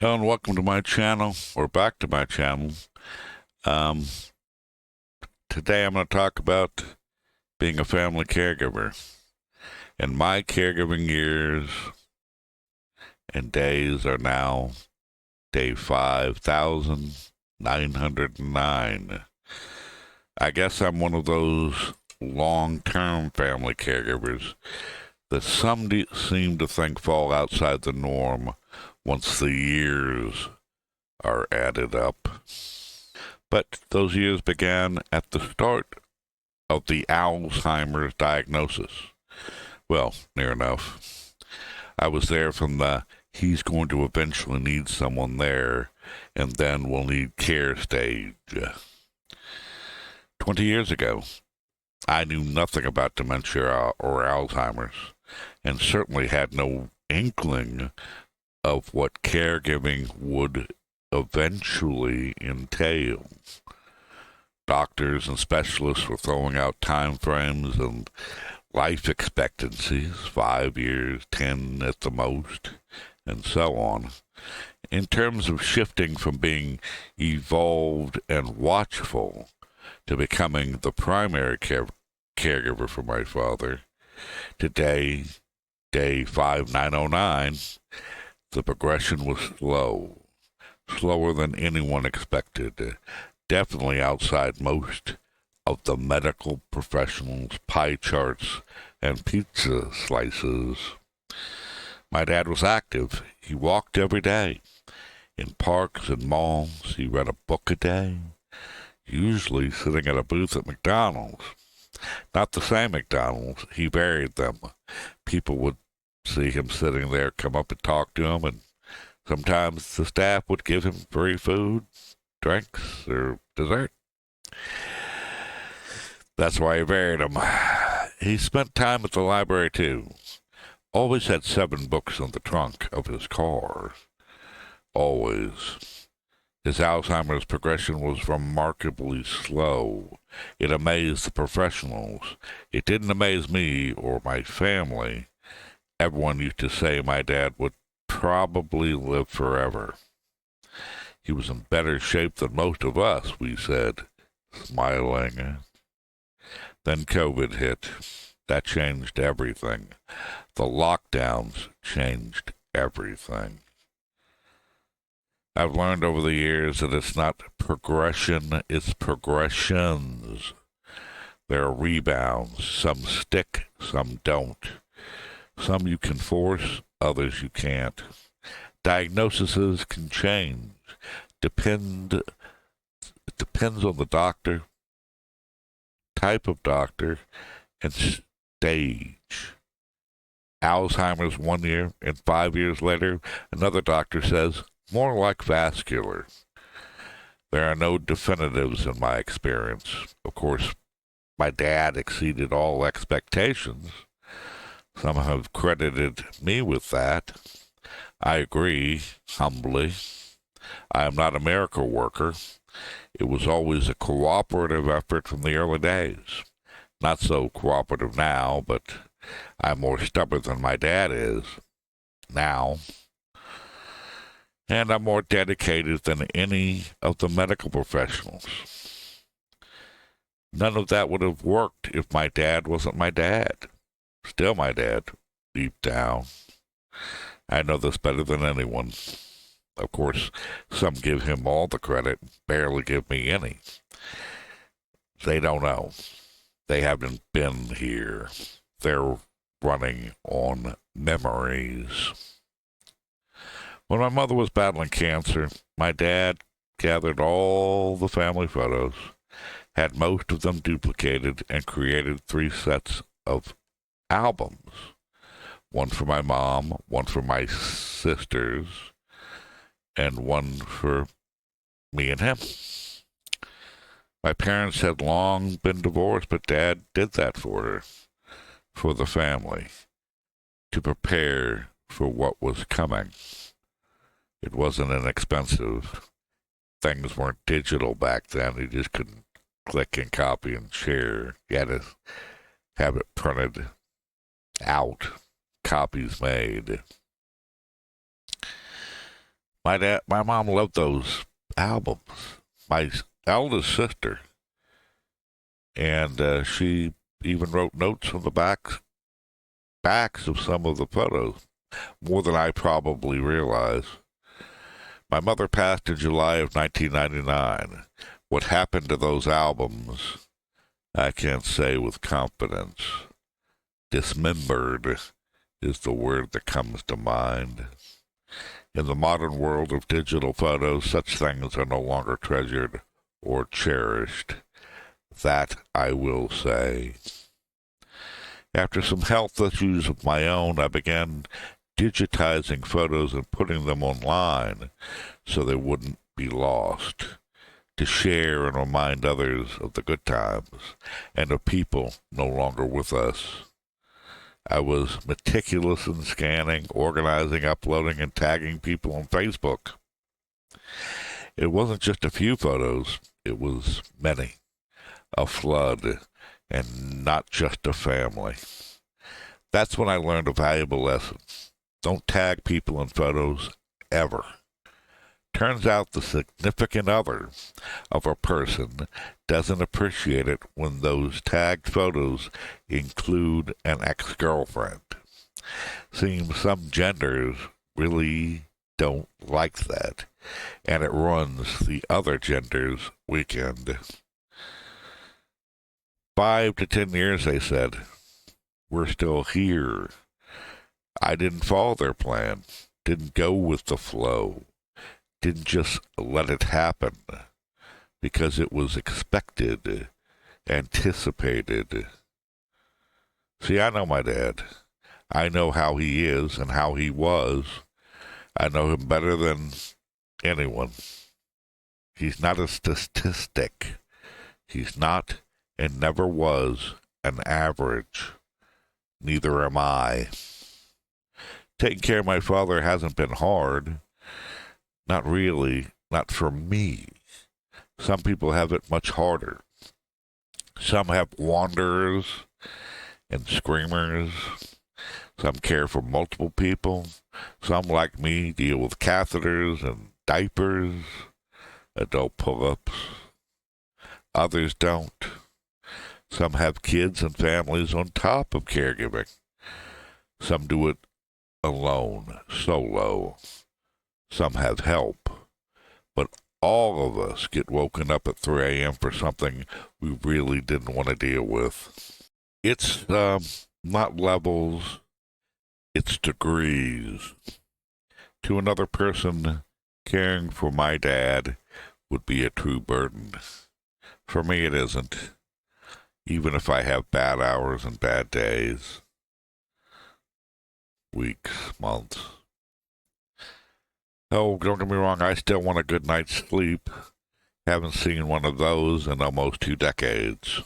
Hello and welcome to my channel, or back to my channel. Um, Today I'm going to talk about being a family caregiver. And my caregiving years and days are now day 5,909. I guess I'm one of those long-term family caregivers that some seem to think fall outside the norm once the years are added up. But those years began at the start of the Alzheimer's diagnosis. Well, near enough. I was there from the he's going to eventually need someone there, and then we'll need care stage. 20 years ago, I knew nothing about dementia or Alzheimer's, and certainly had no inkling of what caregiving would eventually entail. Doctors and specialists were throwing out time frames and life expectancies, 5 years, 10 at the most, and so on. In terms of shifting from being evolved and watchful to becoming the primary caregiver for my father, today, day 5909, the progression was slow, slower than anyone expected, definitely outside most of the medical professionals' pie charts and pizza slices. My dad was active. He walked every day. In parks and malls, he read a book a day, usually sitting at a booth at McDonald's. Not the same McDonald's, he varied them. People would see him sitting there, come up and talk to him, and sometimes the staff would give him free food, drinks, or dessert. That's why he varied them. He spent time at the library, too. Always had 7 books in the trunk of his car. Always. His Alzheimer's progression was remarkably slow. It amazed the professionals. It didn't amaze me or my family. Everyone used to say my dad would probably live forever. He was in better shape than most of us, we said, smiling. Then COVID hit. That changed everything. The lockdowns changed everything. I've learned over the years that it's not progression, it's progressions. There are rebounds. Some stick, some don't. Some you can force, others you can't. Diagnoses can change. It depends on the doctor, type of doctor, and stage. Alzheimer's 1 year, and 5 years later, another doctor says, more like vascular. There are no definitives in my experience. Of course, my dad exceeded all expectations. Some have credited me with that. I agree, humbly. I am not a miracle worker. It was always a cooperative effort from the early days. Not so cooperative now, but I'm more stubborn than my dad is now. And I'm more dedicated than any of the medical professionals. None of that would have worked if my dad wasn't my dad. Still my dad, deep down. I know this better than anyone. Of course, some give him all the credit, barely give me any. They don't know. They haven't been here. They're running on memories. When my mother was battling cancer, my dad gathered all the family photos, had most of them duplicated, and created 3 sets of albums. One for my mom, one for my sisters, and one for me and him. My parents had long been divorced, but Dad did that for her, for the family, to prepare for what was coming. It wasn't inexpensive. Things weren't digital back then. You just couldn't click and copy and share. You had to have it printed out, copies made. My mom loved those albums. My eldest sister, and she even wrote notes on the backs of some of the photos, more than I probably realize. My mother passed in July of 1999. What happened to those albums, I can't say with confidence. Dismembered is the word that comes to mind. In the modern world of digital photos, such things are no longer treasured or cherished. That I will say. After some health issues of my own, I began digitizing photos and putting them online so they wouldn't be lost, to share and remind others of the good times and of people no longer with us. I was meticulous in scanning, organizing, uploading, and tagging people on Facebook. It wasn't just a few photos, it was many. A flood, and not just a family. That's when I learned a valuable lesson. Don't tag people in photos ever. Turns out the significant other of a person doesn't appreciate it when those tagged photos include an ex-girlfriend. Seems some genders really don't like that, and it ruins the other gender's weekend. 5 to 10 years, they said. We're still here. I didn't follow their plan, didn't go with the flow, didn't just let it happen because it was expected, anticipated. See, I know my dad. I know how he is and how he was. I know him better than anyone. He's not a statistic. He's not and never was an average. Neither am I. Taking care of my father hasn't been hard. Not really. Not for me. Some people have it much harder. Some have wanderers and screamers. Some care for multiple people. Some, like me, deal with catheters and diapers, adult pull-ups. Others don't. Some have kids and families on top of caregiving. Some do it alone, solo. Some have help. But all of us get woken up at 3 a.m. for something we really didn't want to deal with. It's not levels, it's degrees. To another person, caring for my dad would be a true burden. For me, it isn't. Even if I have bad hours and bad days, weeks, months. Oh, don't get me wrong, I still want a good night's sleep. Haven't seen one of those in almost 2 decades.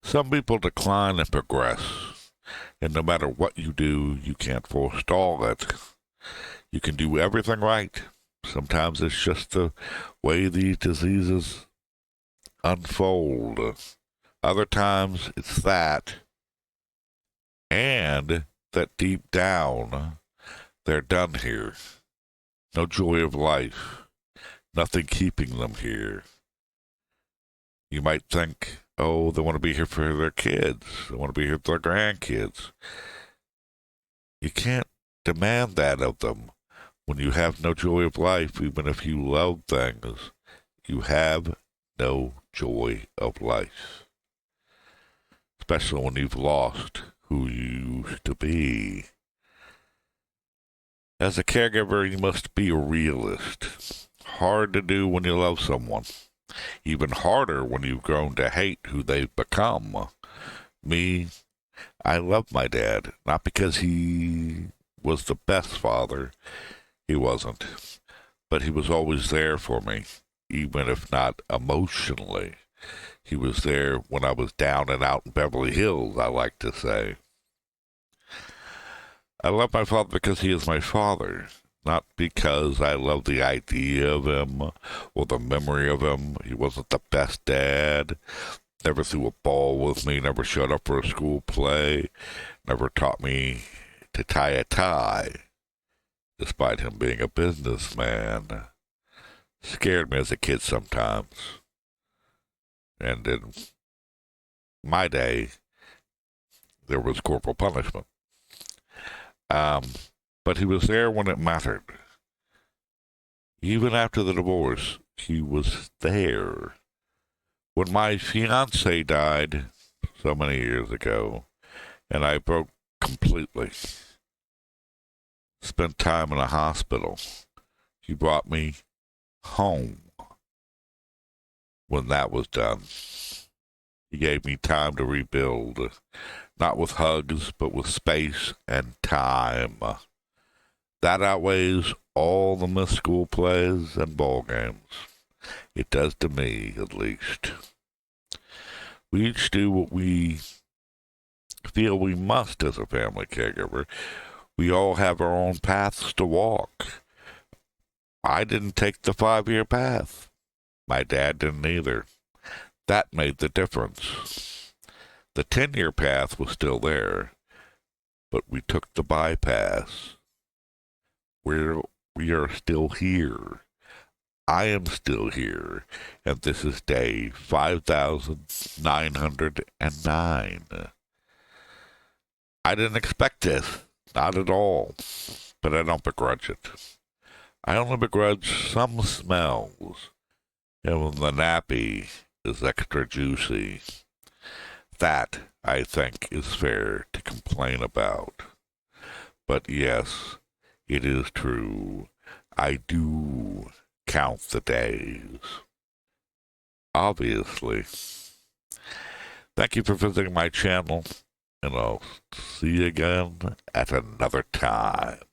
Some people decline and progress, and no matter what you do, you can't forestall it. You can do everything right. Sometimes it's just the way these diseases unfold. Other times it's that, and that deep down, they're done here. No joy of life, nothing keeping them here. You might think, oh, they want to be here for their kids, they want to be here for their grandkids. You can't demand that of them when you have no joy of life, even if you love things. You have no joy of life. Especially when you've lost who you used to be. As a caregiver, you must be a realist. Hard to do when you love someone. Even harder when you've grown to hate who they've become. Me, I love my dad, not because he was the best father. He wasn't. But he was always there for me, even if not emotionally. He was there when I was down and out in Beverly Hills, I like to say. I love my father because he is my father, not because I love the idea of him or the memory of him. He wasn't the best dad, never threw a ball with me, never showed up for a school play, never taught me to tie a tie. despite him being a businessman. Scared me as a kid sometimes. And in my day, there was corporal punishment. But he was there when it mattered. Even after the divorce, he was there. When my fiance died so many years ago, and I broke completely, spent time in a hospital, he brought me home when that was done. He gave me time to rebuild, not with hugs, but with space and time. That outweighs all the missed school plays and ball games. It does to me, at least. We each do what we feel we must as a family caregiver. We all have our own paths to walk. I didn't take the 5-year path. My dad didn't either. That made the difference. The 10-year path was still there, but we took the bypass. We are still here. I am still here, and this is day 5,909. I didn't expect this, not at all, but I don't begrudge it. I only begrudge some smells, and when the nappy is extra juicy, that, I think, is fair to complain about. But yes, it is true. I do count the days. Obviously. Thank you for visiting my channel, and I'll see you again at another time.